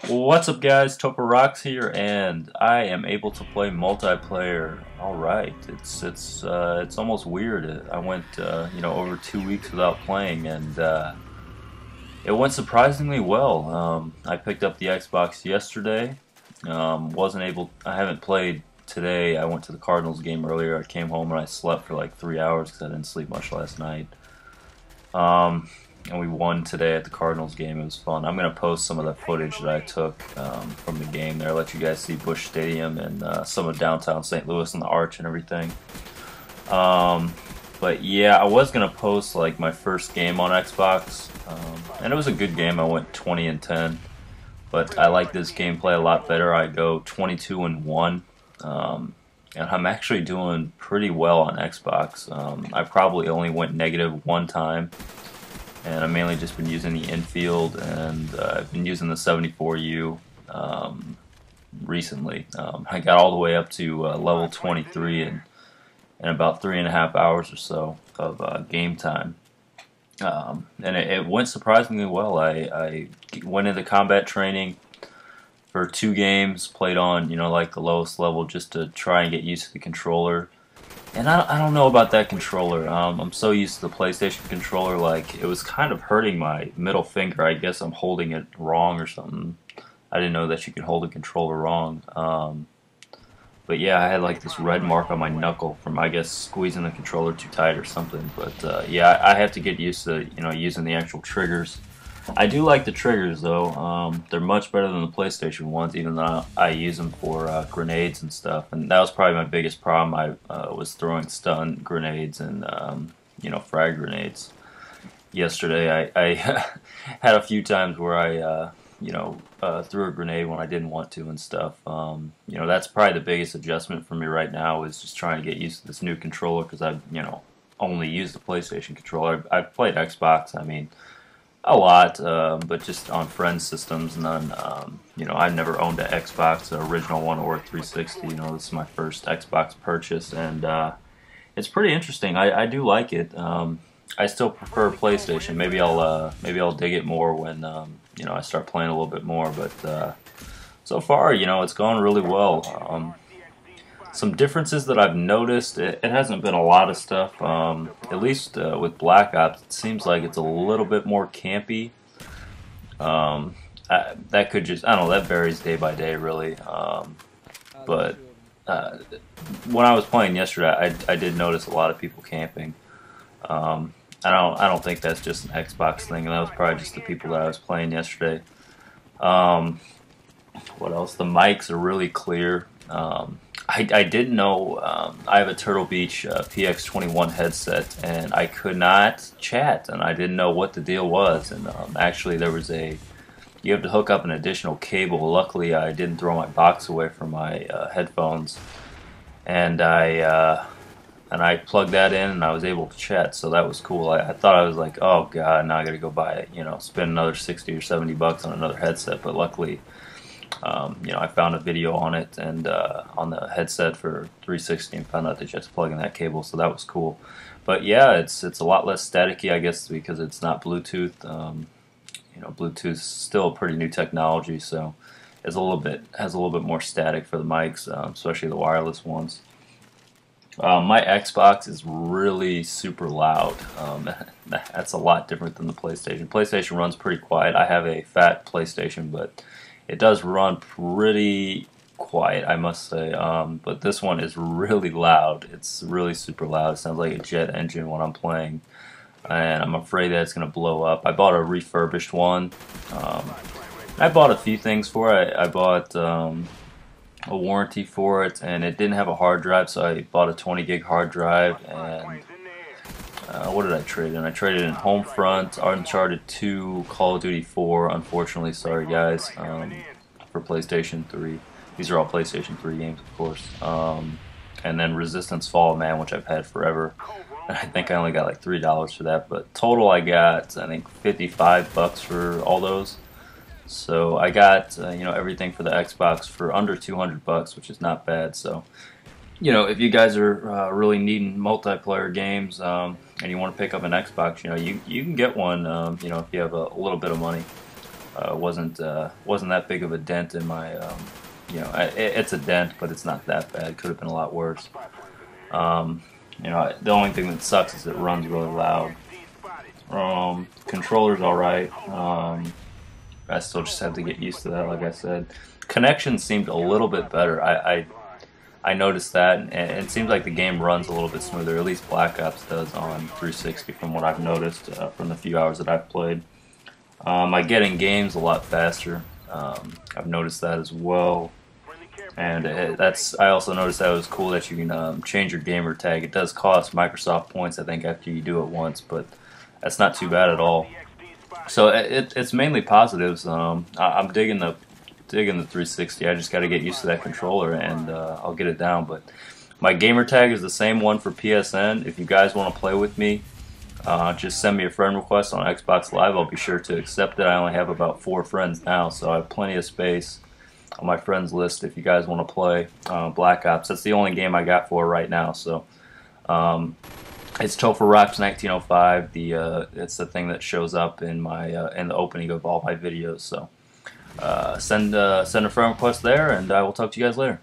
What's up, guys? Topper Rocks here, and I am able to play multiplayer. All right, it's almost weird. I went over 2 weeks without playing, and it went surprisingly well. I picked up the Xbox yesterday. Wasn't able. I haven't played today. I went to the Cardinals game earlier. I came home and I slept for like 3 hours because I didn't sleep much last night. And we won today at the Cardinals game. It was fun. I'm going to post some of the footage that I took from the game there, let you guys see Busch Stadium and some of downtown St. Louis and the Arch and everything. But yeah, I was going to post like my first game on Xbox, and it was a good game. I went 20-10, but I like this gameplay a lot better. I go 22-1, and I'm actually doing pretty well on Xbox. I probably only went negative one time. And I've mainly just been using the infield, and I've been using the 74U recently. I got all the way up to level 23 in about 3.5 hours or so of game time. And it went surprisingly well. I went into combat training for 2 games, played on like the lowest level just to try and get used to the controller. And I don't know about that controller. I'm so used to the PlayStation controller, like it was kind of hurting my middle finger. I guess I'm holding it wrong or something. I didn't know that you could hold a controller wrong. But yeah, I had like this red mark on my knuckle from, I guess, squeezing the controller too tight or something. But yeah, I have to get used to using the actual triggers. I do like the triggers though. They're much better than the PlayStation ones, even though I use them for grenades and stuff. And that was probably my biggest problem. I was throwing stun grenades and frag grenades. Yesterday, I had a few times where I threw a grenade when I didn't want to and stuff. That's probably the biggest adjustment for me right now is just trying to get used to this new controller because I've only used the PlayStation controller. I've played Xbox. I mean, a lot, but just on friends' systems, and then I've never owned an Xbox, the original one, or a 360. This is my first Xbox purchase, and it's pretty interesting. I do like it. I still prefer PlayStation. Maybe I'll dig it more when I start playing a little bit more. But so far, it's gone really well. Some differences that I've noticed, it hasn't been a lot of stuff, at least with Black Ops, it seems like it's a little bit more campy. That could just, I don't know, that varies day by day really. But when I was playing yesterday, I did notice a lot of people camping. I don't think that's just an Xbox thing, and that was probably just the people that I was playing yesterday. What else? The mics are really clear. I didn't know I have a Turtle Beach PX21 headset, and I could not chat, and I didn't know what the deal was. And actually, you have to hook up an additional cable. Luckily, I didn't throw my box away from my headphones, and I plugged that in, and I was able to chat. So that was cool. I thought, I was like, oh god, now I got to go buy spend another 60 or 70 bucks on another headset. But luckily, I found a video on it and on the headset for 360 and found out that you have to plug in that cable, so that was cool. But yeah, it's a lot less staticky, I guess, because it's not Bluetooth. Bluetooth is still a pretty new technology, so has a little bit more static for the mics, especially the wireless ones. My Xbox is really super loud. That's a lot different than the PlayStation. PlayStation runs pretty quiet. I have a fat PlayStation, but it does run pretty quiet, I must say. But this one is really loud. It's really super loud. It sounds like a jet engine when I'm playing, and I'm afraid that it's going to blow up. I bought a refurbished one. I bought a few things for it. I bought a warranty for it, and it didn't have a hard drive, so I bought a 20 gig hard drive. And what did I trade in? I traded in Homefront, Uncharted 2, Call of Duty 4, unfortunately, sorry guys, for PlayStation 3. These are all PlayStation 3 games, of course. And then Resistance Fall Man, which I've had forever. And I think I only got like $3 for that, but total I got, I think, 55 bucks for all those. So I got everything for the Xbox for under 200 bucks, which is not bad. So if you guys are really needing multiplayer games and you want to pick up an Xbox, you can get one if you have a little bit of money. wasn't that big of a dent in my you know, it's a dent, but it's not that bad. Could have been a lot worse. You know, the only thing that sucks is it runs really loud. Controller's alright. I still just have to get used to that, like I said. Connection seemed a little bit better. I noticed that, and it seems like the game runs a little bit smoother. At least Black Ops does on 360, from what I've noticed from the few hours that I've played. I get in games a lot faster. I've noticed that as well. And I also noticed that it was cool that you can change your gamer tag. It does cost Microsoft points, I think, after you do it once, but that's not too bad at all. So it's mainly positives. I'm digging the 360. I just got to get used to that controller, and I'll get it down. But my gamer tag is the same one for PSN. If you guys want to play with me, just send me a friend request on Xbox Live. I'll be sure to accept it. I only have about 4 friends now, so I have plenty of space on my friends list if you guys want to play Black Ops. That's the only game I got for right now. So it's Topher Rocks 1905. It's the thing that shows up in my in the opening of all my videos. So send a friend request there, and I will talk to you guys later.